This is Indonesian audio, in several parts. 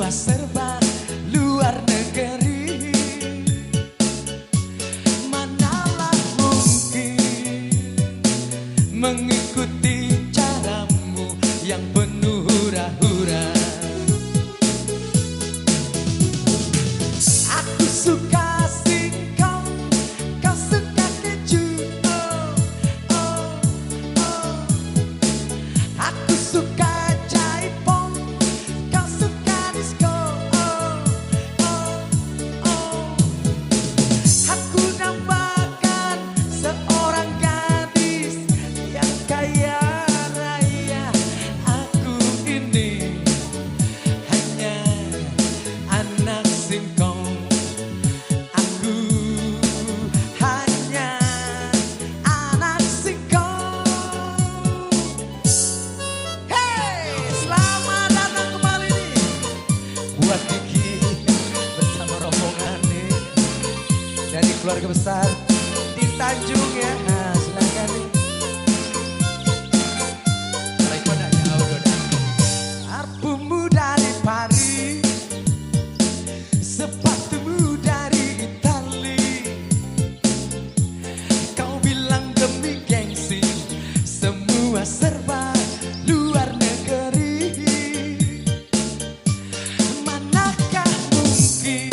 semua serba luar negeri. Manalah mungkin mengikuti caramu yang penuh hura-hura. Aku suka singkong, kau suka keju. Oh, oh, oh. Aku suka jaipong, kau suka disco. Oh, oh, oh. Aku dambakan seorang gadis yang kaya raya. Aku ini hanya anak singkong. Aku hanya anak singkong. Hey, selamat datang kembali nih buat Diki bersama rombongan nih dari keluarga besar di Tanjung ya. Nah, silakan nih. Parfummu dari Paris, sepatumu dari Itali. Kau bilang demi gengsi, semua serba luar negeri. Manakah mungkin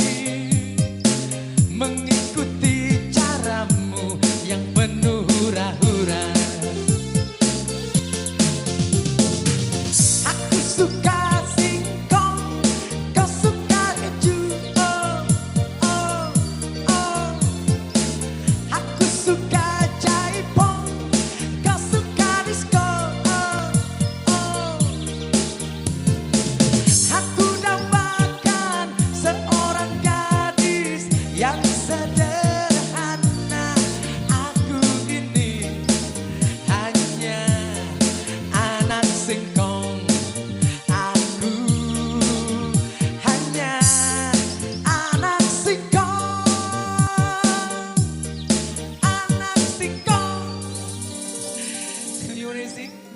mengikuti caramu yang penuh hura-hura. Aku suka singkong, kau suka keju. Oh, oh, oh. Aku suka jaipong, kau suka disco. Oh, oh. Aku dambakan seorang gadis yang sederhana. Aku ini hanya anak singkong. Aku hanya anak singkong. Anak singkong. Terima kasih.